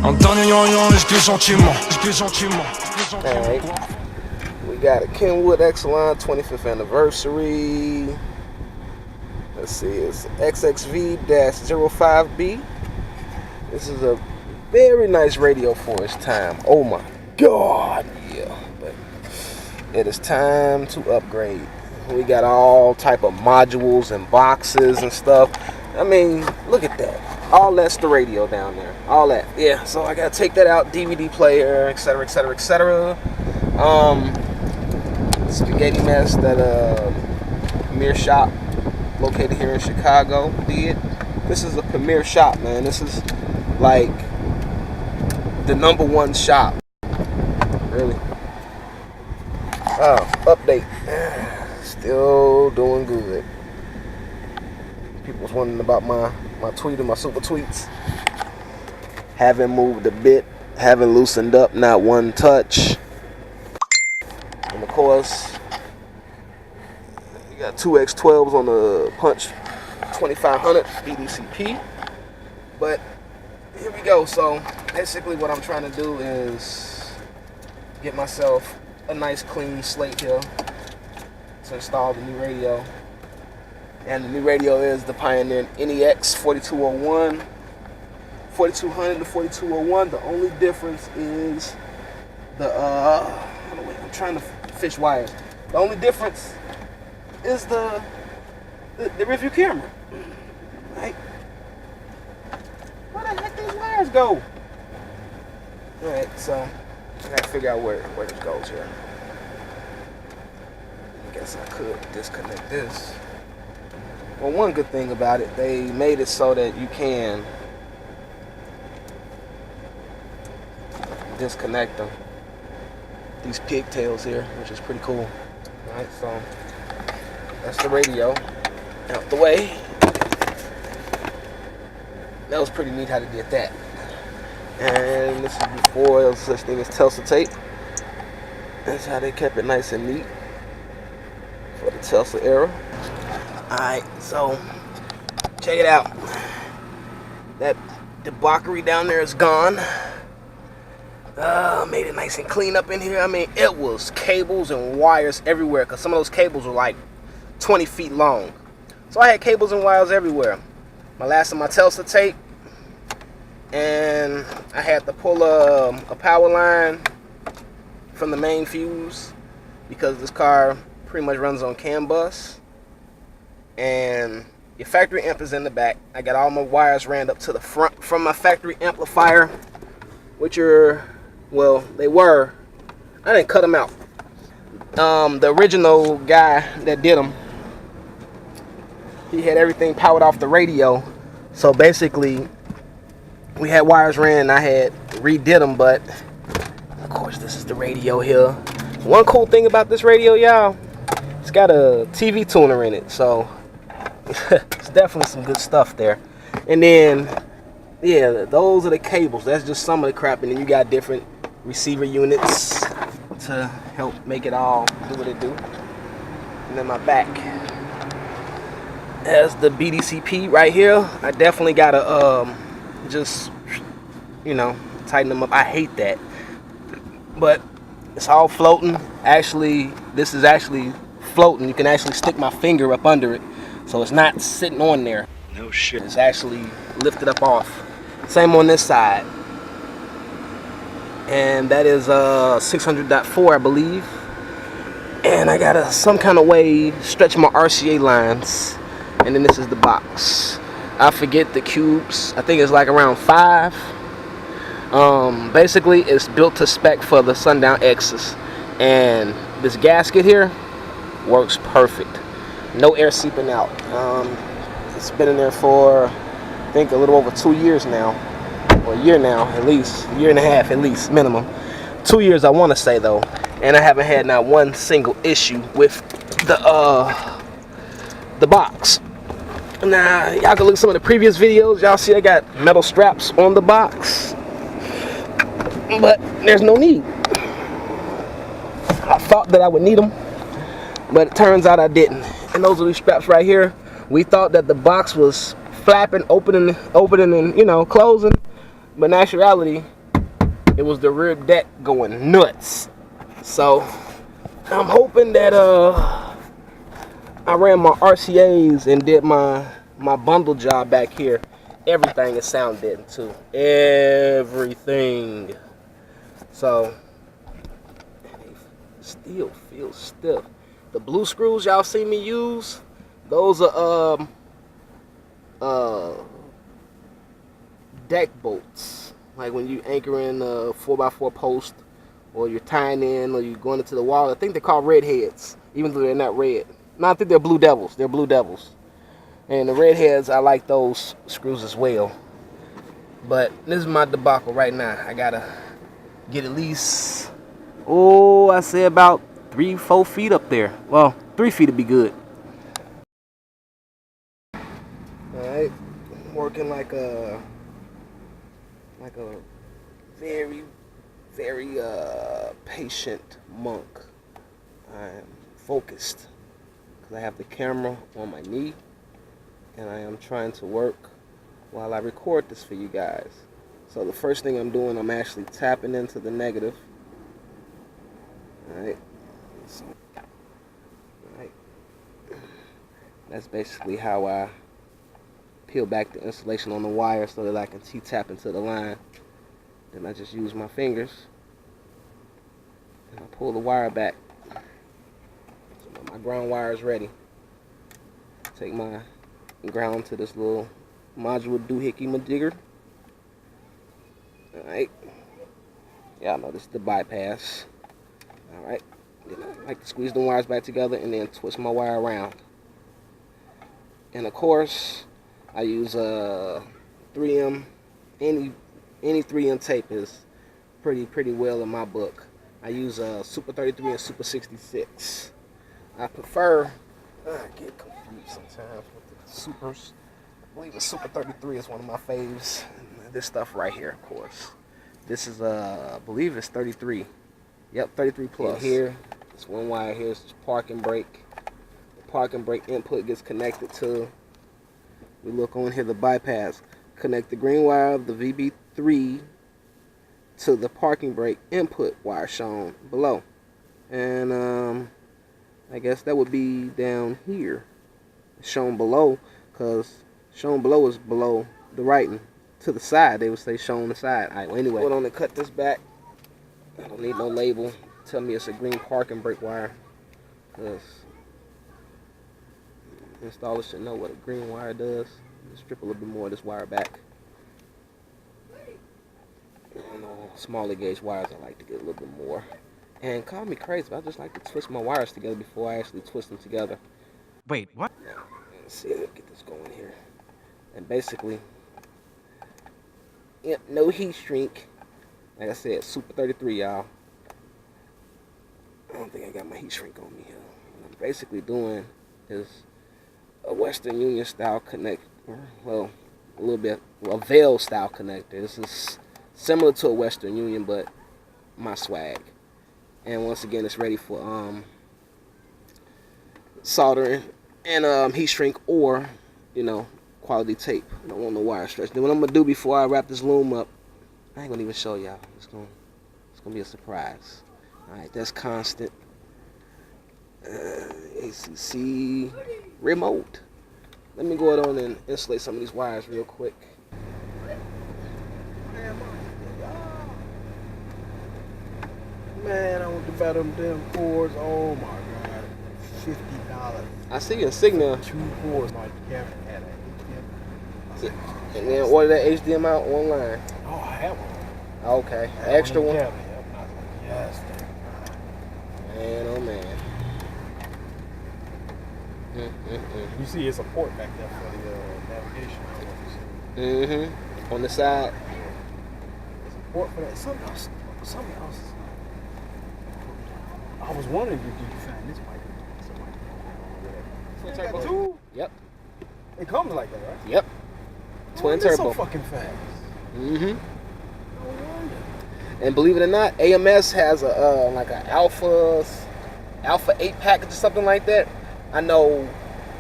Alright, we got a Kenwood XXV 25th anniversary. Let's see, it's XXV-05V. This is a very nice radio for its time. Oh my god, yeah. But it is time to upgrade. We got all type of modules and boxes and stuff. I mean, look at that. All that's the radio down there. All that. Yeah, so I gotta take that out. DVD player, etc, etc, etc. Spaghetti mess that Premier Shop located here in Chicago did. This is a premier shop, man. This is like the _1 shop. Really. Oh, update. Still doing good. People was wondering about my tweet and my super tweets. Haven't moved a bit. Haven't loosened up, not one touch. And of course, you got 2X12s on the Punch 2500 BDCP. But here we go. So basically what I'm trying to do is get myself a nice clean slate here to install the new radio. And the new radio is the Pioneer NEX 4201, 4200 to 4201. The only difference is the I'm trying to fish wires. The only difference is the review camera. Right? Where the heck these wires go? Alright, so I gotta figure out where it goes here. I guess I could disconnect this. Well, one good thing about it, they made it so that you can disconnect them. These pigtails here, which is pretty cool. Alright, so that's the radio out the way. That was pretty neat how they did that. And this is before there was such thing as Telsa tape. That's how they kept it nice and neat for the Telsa era. Alright, so check it out. That debauchery down there is gone. Made it nice and clean up in here. I mean, it was cables and wires everywhere because some of those cables were like 20 feet long. So I had cables and wires everywhere. My last of my Telsa tape. And I had to pull a power line from the main fuse because this car pretty much runs on CAN bus. And your factory amp is in the back. I got all my wires ran up to the front from my factory amplifier, which are, well, they were, I didn't cut them out. The original guy that did them, he had everything powered off the radio. So basically, we had wires ran and I had redid them, but of course this is the radio here. One cool thing about this radio, y'all, it's got a TV tuner in it, so it's definitely some good stuff there. And then, yeah, those are the cables. That's just some of the crap. And then you got different receiver units to help make it all do what it do. And then my back has the BDCP right here. I definitely gotta just, you know, tighten them up. I hate that, but it's all floating. Actually, this is actually floating. You can actually stick my finger up under it, so it's not sitting on there. No shit. It's actually lifted up off. Same on this side. And that is 600.4, I believe. And I gotta some kind of way stretch my RCA lines. And then this is the box. I forget the cubes. I think it's like around 5. Basically, it's built to spec for the Sundown X's. And this gasket here works perfect. No air seeping out. It's been in there for, I think, a little over 2 years now. Or a year now, at least. A year and a half, at least, minimum. 2 years, I want to say, though. And I haven't had not one single issue with the box. Now, y'all can look at some of the previous videos. Y'all see I got metal straps on the box. But there's no need. I thought that I would need them, but it turns out I didn't. And those are these straps right here. We thought that the box was flapping, opening and, you know, closing. But in actuality, it was the rear deck going nuts. So I'm hoping that I ran my RCAs and did my bundle job back here. Everything is sound deadened too. Everything. So it still feels stiff. The blue screws y'all see me use, those are deck bolts. Like when you anchor in a 4x4 post, or you're tying in, or you're going into the wall. I think they're called red heads, even though they're not red. No, I think they're blue devils. They're blue devils. And the red heads, I like those screws as well. But this is my debacle right now. I gotta get at least, I say about 3-4 feet up there. Well, 3 feet would be good. Alright, working like a very, very patient monk. I'm focused because I have the camera on my knee and I am trying to work while I record this for you guys. So the first thing I'm doing, I'm actually tapping into the negative. Alright, so, that's basically how I peel back the insulation on the wire so that I can T-tap into the line. Then I just use my fingers and I pull the wire back. So my ground wire is ready. Take my ground to this little modular doohickey majigger. Alright. Y'all know this is the bypass. Alright. Then I like to squeeze the wires back together and then twist my wire around. And of course, I use 3M. Any 3M tape is pretty well in my book. I use Super 33 and Super 66. I prefer. I get confused sometimes with the supers. I believe the Super 33 is one of my faves. And this stuff right here, of course. This is I believe it's 33. Yep, 33 plus. And here, this one wire here is parking brake. The parking brake input gets connected to. We look on here, the bypass. Connect the green wire of the VB3 to the parking brake input wire shown below. And I guess that would be down here. Shown below, because shown below is below the writing. To the side, they would say shown on the side. Alright, well anyway, I'm going to cut this back. I don't need no label. Tell me it's a green parking brake wire. Because installers should know what a green wire does. Strip a little bit more of this wire back. And smaller gauge wires, I like to get a little bit more. And call me crazy, but I just like to twist my wires together before I actually twist them together. Wait, what? Now, let's see, let's get this going here. And basically, yep, no heat shrink. Like I said, Super 33, y'all. I don't think I got my heat shrink on me here. What I'm basically doing is a Western Union style connector. Well, a little bit, a veil style connector. This is similar to a Western Union, but my swag. And once again, it's ready for soldering and heat shrink or, quality tape. I don't want no wire stretch. Then what I'm gonna do before I wrap this loom up, I ain't gonna even show y'all. It's gonna be a surprise. All right, that's constant. ACC remote. Let me go ahead on and insulate some of these wires real quick. Man, I want to buy them damn cords. Oh my God, $50. I see a signal. 2 cords. My camera had an HDMI. And then order that HDMI online. Oh, I have one. Okay, extra one. Yep. Yes. Man, oh man. You see, it's a port back there for the navigation. I don't know if you see. On the side. It's a port for that. Something else. I was wondering, did you find this mic? Two? Yep. It comes like that, right? Yep. Twin turbo. So fucking fast. No wonder. Oh, And believe it or not, AMS has a like an Alpha 8 package or something like that. I know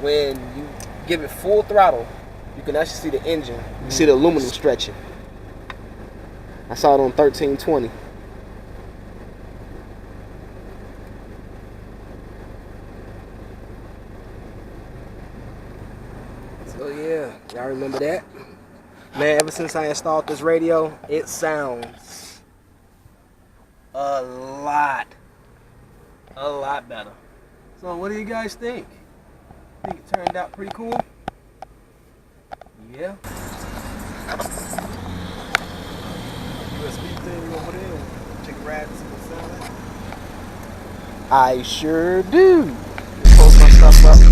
when you give it full throttle, you can actually see the engine. You see the aluminum stretching. I saw it on 1320. So yeah, y'all remember that? Man, ever since I installed this radio, it sounds a lot better. So what do you guys think? Think it turned out pretty cool? Yeah. USB thing over there. Check a ride and see what sound like. I sure do. Post my stuff up.